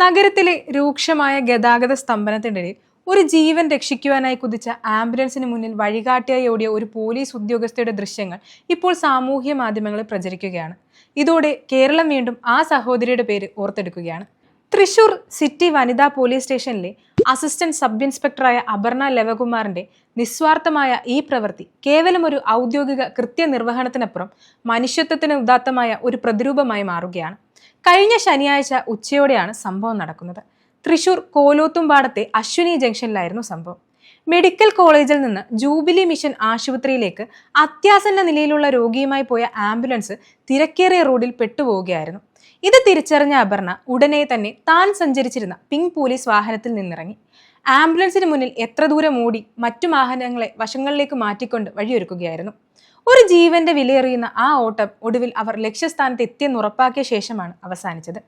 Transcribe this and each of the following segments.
നഗരത്തിലെ രൂക്ഷമായ ഗതാഗത സ്തംഭനത്തിനിടയിൽ ഒരു ജീവൻ രക്ഷിക്കുവാനായി കുതിച്ച ആംബുലൻസിന് മുന്നിൽ വഴികാട്ടിയായി ഓടിയ ഒരു പോലീസ് ഉദ്യോഗസ്ഥയുടെ ദൃശ്യങ്ങൾ ഇപ്പോൾ സാമൂഹ്യ മാധ്യമങ്ങളിൽ പ്രചരിക്കുകയാണ്. ഇതോടെ കേരളം വീണ്ടും ആ സഹോദരിയുടെ പേര് ഓർത്തെടുക്കുകയാണ്. തൃശൂർ സിറ്റി വനിതാ പോലീസ് സ്റ്റേഷനിലെ അസിസ്റ്റന്റ് സബ് ഇൻസ്പെക്ടറായ അപർണ ലവകുമാറിന്റെ നിസ്വാർത്ഥമായ ഈ പ്രവൃത്തി കേവലം ഒരു ഔദ്യോഗിക കൃത്യനിർവഹണത്തിനപ്പുറം മനുഷ്യത്വത്തിന് ഉദാത്തമായ ഒരു പ്രതിരൂപമായി മാറുകയാണ്. കഴിഞ്ഞ ശനിയാഴ്ച ഉച്ചയോടെയാണ് സംഭവം നടക്കുന്നത്. തൃശൂർ കോലോത്തുംപാടത്തെ അശ്വിനി ജംഗ്ഷനിലായിരുന്നു സംഭവം. മെഡിക്കൽ കോളേജിൽ നിന്ന് ജൂബിലി മിഷൻ ആശുപത്രിയിലേക്ക് അത്യാസന്ന നിലയിലുള്ള രോഗിയുമായി പോയ ആംബുലൻസ് തിരക്കേറിയ റോഡിൽ പെട്ടുപോവുകയായിരുന്നു. ഇത് തിരിച്ചറിഞ്ഞ അപർണ ഉടനെ തന്നെ താൻ സഞ്ചരിച്ചിരുന്ന പിങ്ക് പോലീസ് വാഹനത്തിൽ നിന്നിറങ്ങി. ആംബുലൻസിന് മുന്നിൽ എത്ര ദൂരം ഓടി മറ്റു വാഹനങ്ങളെ വശങ്ങളിലേക്ക് മാറ്റിക്കൊണ്ട് വഴിയൊരുക്കുകയായിരുന്നു. ഒരു ജീവന്റെ വിലയെറിയുന്ന ആ ഓട്ടം ഒടുവിൽ അവർ ലക്ഷ്യസ്ഥാനത്ത് എത്തിയെന്ന് ഉറപ്പാക്കിയ ശേഷമാണ് അവസാനിച്ചത്.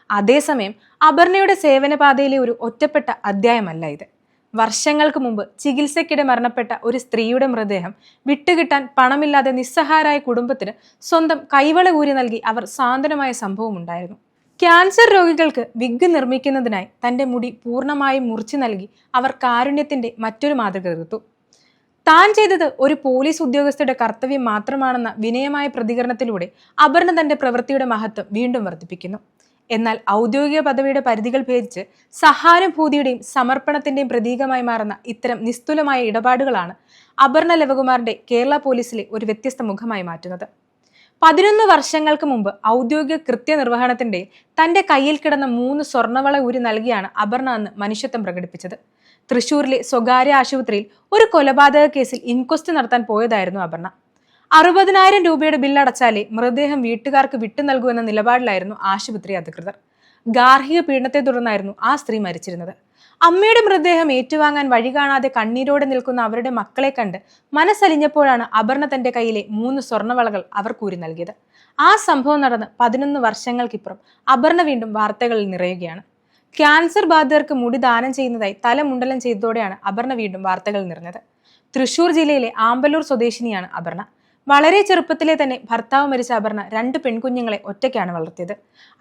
അതേസമയം അപർണയുടെ സേവനപാതയിലെ ഒരു ഒറ്റപ്പെട്ട അധ്യായമല്ല ഇത്. വർഷങ്ങൾക്ക് മുമ്പ് ചികിത്സയ്ക്കിടെ മരണപ്പെട്ട ഒരു സ്ത്രീയുടെ മൃതദേഹം വിട്ടുകിട്ടാൻ പണമില്ലാതെ നിസ്സഹായരായ കുടുംബത്തിന് സ്വന്തം കൈവള ഊരി നൽകി അവർ സാന്ത്വനമായ സംഭവമുണ്ടായിരുന്നു. ക്യാൻസർ രോഗികൾക്ക് വിഗ് നിർമ്മിക്കുന്നതിനായി തന്റെ മുടി പൂർണ്ണമായും മുറിച്ചു നൽകി അവർ കാരുണ്യത്തിന്റെ മറ്റൊരു മാതൃക തീർത്തു. താൻ ചെയ്തത് ഒരു പോലീസ് ഉദ്യോഗസ്ഥയുടെ കർത്തവ്യം മാത്രമാണെന്ന വിനയമായ പ്രതികരണത്തിലൂടെ അപർണ തന്റെ പ്രവൃത്തിയുടെ മഹത്വം വീണ്ടും വർദ്ധിപ്പിക്കുന്നു. എന്നാൽ ഔദ്യോഗിക പദവിയുടെ പരിധികൾ ഭേദിച്ച് സഹാനുഭൂതിയുടെയും സമർപ്പണത്തിന്റെയും പ്രതീകമായി മാറുന്ന ഇത്തരം നിസ്തുലമായ ഇടപാടുകളാണ് അപർണ ലവകുമാറിന്റെ കേരള പോലീസിലെ ഒരു വ്യത്യസ്ത മുഖമായി മാറ്റുന്നത്. 11 വർഷങ്ങൾക്ക് മുമ്പ് ഔദ്യോഗിക കൃത്യനിർവഹണത്തിന്റെ തന്റെ കയ്യിൽ കിടന്ന 3 സ്വർണ്ണവള ഊരി നൽകിയാണ് അപർണ അന്ന് മനുഷ്യത്വം പ്രകടിപ്പിച്ചത്. തൃശൂരിലെ സ്വകാര്യ ആശുപത്രിയിൽ ഒരു കൊലപാതക കേസിൽ ഇൻക്വസ്റ്റ് നടത്താൻ പോയതായിരുന്നു അപർണ. 60,000 രൂപയുടെ ബില്ലടച്ചാലേ മൃതദേഹം വീട്ടുകാർക്ക് വിട്ടു നൽകൂ എന്ന നിലപാടിലായിരുന്നു ആശുപത്രി അധികൃതർ. ഗാർഹിക പീഡനത്തെ തുടർന്നായിരുന്നു ആ സ്ത്രീ മരിച്ചിരുന്നത്. അമ്മയുടെ മൃതദേഹം ഏറ്റുവാങ്ങാൻ വഴി കാണാതെ കണ്ണീരോടെ നിൽക്കുന്ന അവരുടെ മക്കളെ കണ്ട് മനസ്സലിഞ്ഞപ്പോഴാണ് അപർണ തന്റെ കയ്യിലെ 3 സ്വർണ്ണവളകൾ അവർ കൂരി നൽകിയത്. ആ സംഭവം നടന്ന് 11 വർഷങ്ങൾക്കിപ്പുറം അപർണ വീണ്ടും വാർത്തകളിൽ നിറയുകയാണ്. ക്യാൻസർ ബാധിതർക്ക് മുടി ദാനം ചെയ്യുന്നതായി തലമുണ്ടലം ചെയ്തതോടെയാണ് അപർണ വീണ്ടും വാർത്തകളിൽ നിറഞ്ഞത്. തൃശൂർ ജില്ലയിലെ ആമ്പല്ലൂർ സ്വദേശിനിയാണ് അപർണ. വളരെ ചെറുപ്പത്തിലെ തന്നെ ഭർത്താവ് മരിച്ച അപർണ 2 പെൺകുഞ്ഞുങ്ങളെ ഒറ്റയ്ക്കാണ് വളർത്തിയത്.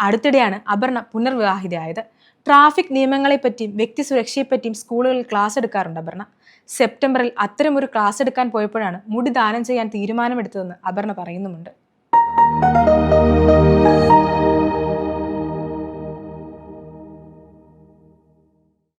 അടുത്തിടെയാണ് അപർണ പുനർവിവാഹിതയായത്. ട്രാഫിക് നിയമങ്ങളെപ്പറ്റിയും വ്യക്തി സുരക്ഷയെപ്പറ്റിയും സ്കൂളുകളിൽ ക്ലാസ് എടുക്കാറുണ്ട് അപർണ. സെപ്റ്റംബറിൽ അത്തരമൊരു ക്ലാസ് എടുക്കാൻ പോയപ്പോഴാണ് മുടി ദാനം ചെയ്യാൻ തീരുമാനമെടുത്തതെന്ന് അപർണ പറയുന്നുമുണ്ട്.